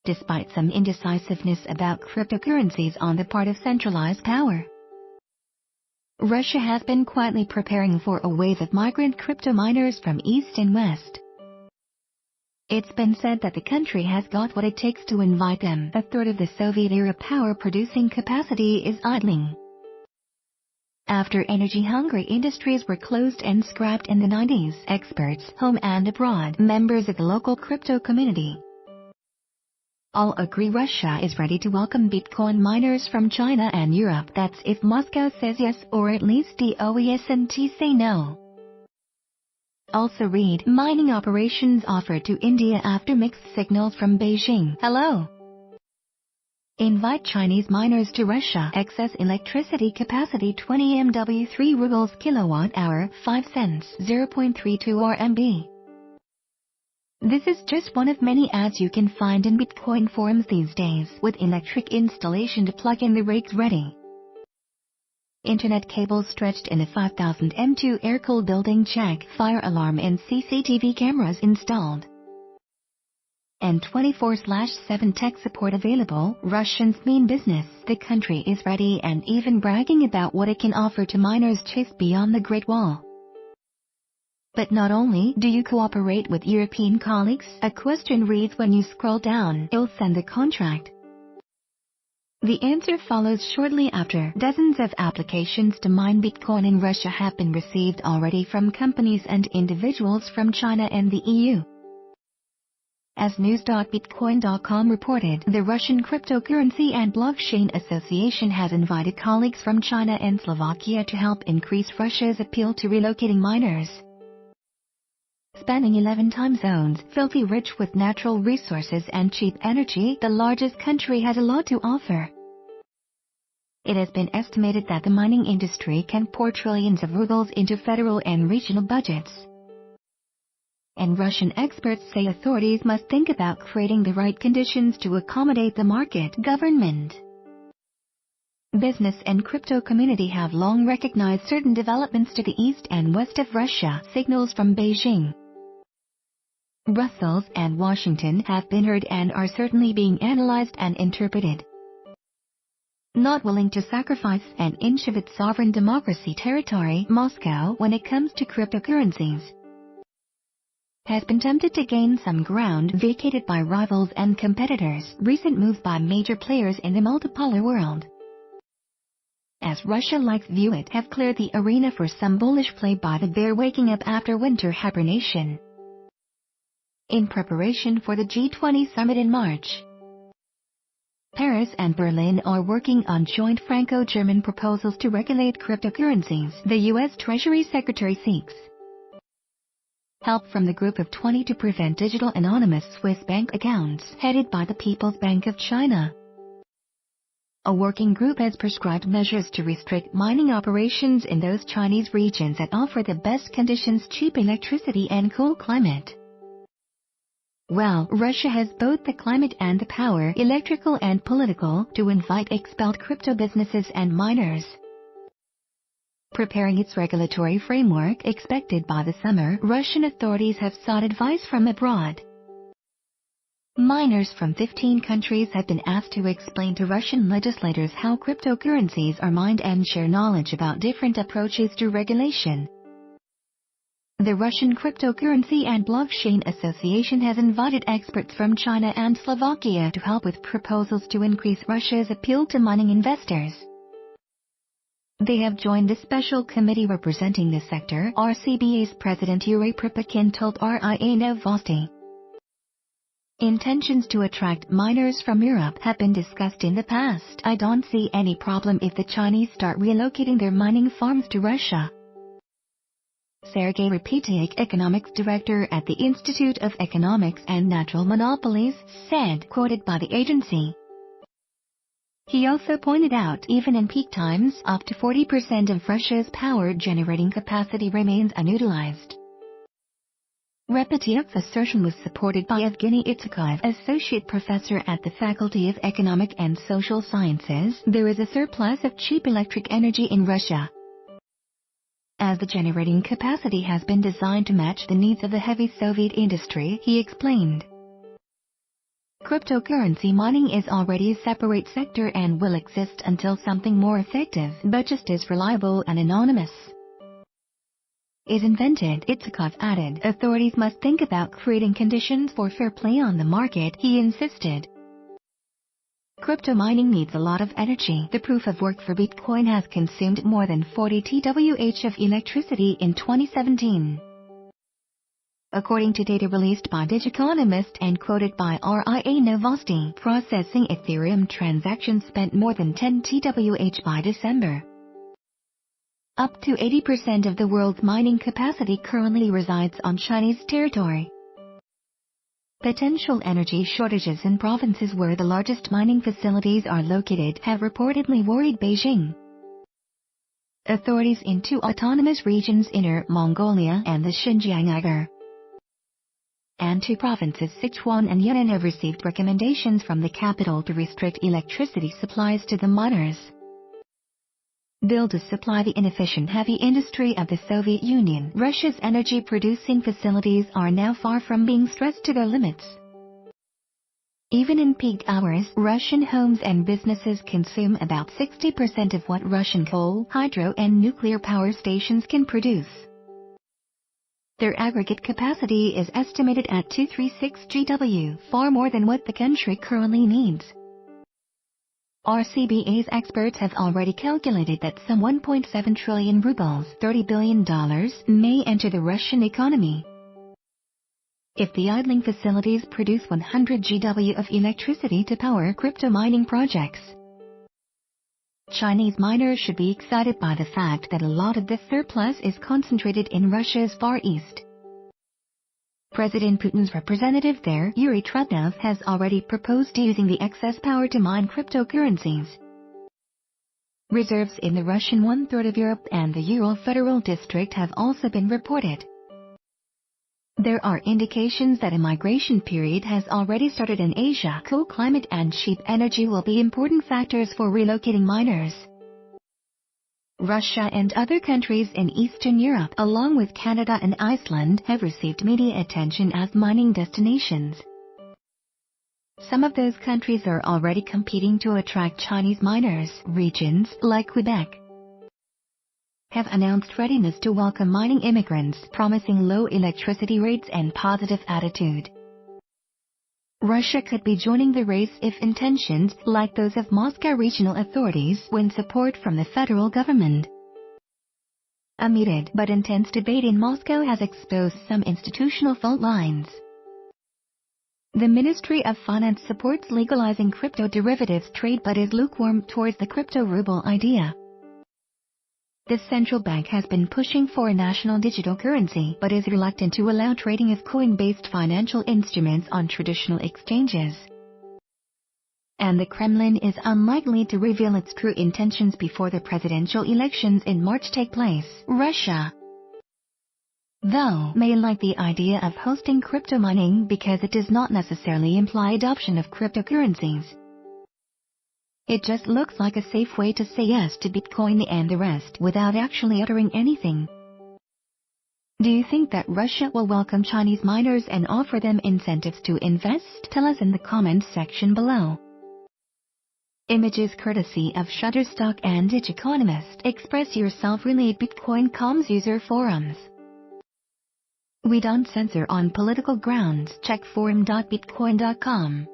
despite some indecisiveness about cryptocurrencies on the part of centralized power. Russia has been quietly preparing for a wave of migrant crypto miners from East and West. It's been said that the country has got what it takes to invite them. A third of the Soviet-era power-producing capacity is idling. After energy-hungry industries were closed and scrapped in the 90s, experts, home and abroad, members of the local crypto community, all agree Russia is ready to welcome Bitcoin miners from China and Europe. That's if Moscow says yes, or at least the OESNT say no. Also read, mining operations offered to India after mixed signals from Beijing. Hello. Invite Chinese miners to Russia. Excess electricity capacity 20 MW 3 rubles kilowatt-hour, 5 cents, 0.32 RMB. This is just one of many ads you can find in Bitcoin forums these days, with electric installation to plug in the rigs ready. Internet cables stretched in a 5,000 m2 air-cooled building check, fire alarm and CCTV cameras installed. And 24/7 tech support available. Russians mean business. The country is ready and even bragging about what it can offer to miners chased beyond the Great Wall. But not only do you cooperate with European colleagues, a question reads when you scroll down, "You'll send the contract?" The answer follows shortly after. Dozens of applications to mine Bitcoin in Russia have been received already from companies and individuals from China and the EU. As news.bitcoin.com reported, the Russian Cryptocurrency and Blockchain Association has invited colleagues from China and Slovakia to help increase Russia's appeal to relocating miners. Spanning 11 time zones, filthy rich with natural resources and cheap energy, the largest country has a lot to offer. It has been estimated that the mining industry can pour trillions of rubles into federal and regional budgets. And Russian experts say authorities must think about creating the right conditions to accommodate the market. Government, business and crypto community have long recognized certain developments to the east and west of Russia. Signals from Beijing, Brussels and Washington have been heard and are certainly being analyzed and interpreted. Not willing to sacrifice an inch of its sovereign democracy territory, Moscow, when it comes to cryptocurrencies, has been tempted to gain some ground vacated by rivals and competitors. Recent moves by major players in the multipolar world, as Russia likes view it, have cleared the arena for some bullish play by the bear waking up after winter hibernation. In preparation for the G20 summit in March, Paris and Berlin are working on joint Franco-German proposals to regulate cryptocurrencies. The U.S. Treasury Secretary seeks help from the Group of 20 to prevent digital anonymous Swiss bank accounts, headed by the People's Bank of China. A working group has prescribed measures to restrict mining operations in those Chinese regions that offer the best conditions, cheap electricity and cool climate. Well, Russia has both the climate and the power, electrical and political, to invite expelled crypto businesses and miners. Preparing its regulatory framework expected by the summer, Russian authorities have sought advice from abroad. Miners from 15 countries have been asked to explain to Russian legislators how cryptocurrencies are mined and share knowledge about different approaches to regulation. The Russian Cryptocurrency and Blockchain Association has invited experts from China and Slovakia to help with proposals to increase Russia's appeal to mining investors. They have joined the special committee representing the sector, RCBA's President Yuri Pripakin told RIA Novosti. Intentions to attract miners from Europe have been discussed in the past. I don't see any problem if the Chinese start relocating their mining farms to Russia. Sergei Repetiuk, economics director at the Institute of Economics and Natural Monopolies, said, quoted by the agency. He also pointed out, even in peak times, up to 40% of Russia's power-generating capacity remains unutilized. Repetiuk's assertion was supported by Evgeny Itzhakov, associate professor at the Faculty of Economic and Social Sciences. There is a surplus of cheap electric energy in Russia, as the generating capacity has been designed to match the needs of the heavy Soviet industry, he explained. Cryptocurrency mining is already a separate sector and will exist until something more effective, but just as reliable and anonymous, is invented. Itzhakov added, authorities must think about creating conditions for fair play on the market, he insisted. Crypto mining needs a lot of energy. The proof of work for Bitcoin has consumed more than 40 TWh of electricity in 2017. According to data released by Digiconomist and quoted by RIA Novosti, processing Ethereum transactions spent more than 10 TWh by December. Up to 80% of the world's mining capacity currently resides on Chinese territory. Potential energy shortages in provinces where the largest mining facilities are located have reportedly worried Beijing. Authorities in two autonomous regions, Inner Mongolia and the Xinjiang Uyghur, and two provinces, Sichuan and Yunnan, have received recommendations from the capital to restrict electricity supplies to the miners. Built to supply the inefficient heavy industry of the Soviet Union, Russia's energy-producing facilities are now far from being stressed to their limits. Even in peak hours, Russian homes and businesses consume about 60% of what Russian coal, hydro and nuclear power stations can produce. Their aggregate capacity is estimated at 236 GW, far more than what the country currently needs. RCBA's experts have already calculated that some 1.7 trillion rubles, $30 billion, may enter the Russian economy if the idling facilities produce 100 GW of electricity to power crypto mining projects. Chinese miners should be excited by the fact that a lot of this surplus is concentrated in Russia's Far East. President Putin's representative there, Yuri Trutnov, has already proposed using the excess power to mine cryptocurrencies. Reserves in the Russian one-third of Europe and the Ural Federal District have also been reported. There are indications that a migration period has already started in Asia. Cool climate and cheap energy will be important factors for relocating miners. Russia and other countries in Eastern Europe, along with Canada and Iceland, have received media attention as mining destinations. Some of those countries are already competing to attract Chinese miners. Regions, like Quebec, have announced readiness to welcome mining immigrants, promising low electricity rates and positive attitude. Russia could be joining the race if intentions, like those of Moscow regional authorities, win support from the federal government. A heated but intense debate in Moscow has exposed some institutional fault lines. The Ministry of Finance supports legalizing crypto derivatives trade but is lukewarm towards the crypto ruble idea. The central bank has been pushing for a national digital currency but is reluctant to allow trading of coin-based financial instruments on traditional exchanges. And the Kremlin is unlikely to reveal its true intentions before the presidential elections in March take place. Russia, though, may like the idea of hosting crypto mining because it does not necessarily imply adoption of cryptocurrencies. It just looks like a safe way to say yes to Bitcoin and the rest without actually uttering anything. Do you think that Russia will welcome Chinese miners and offer them incentives to invest? Tell us in the comments section below. Images courtesy of Shutterstock and Digiconomist. Express yourself. Relate Bitcoin comms user forums. We don't censor on political grounds. Check forum.bitcoin.com.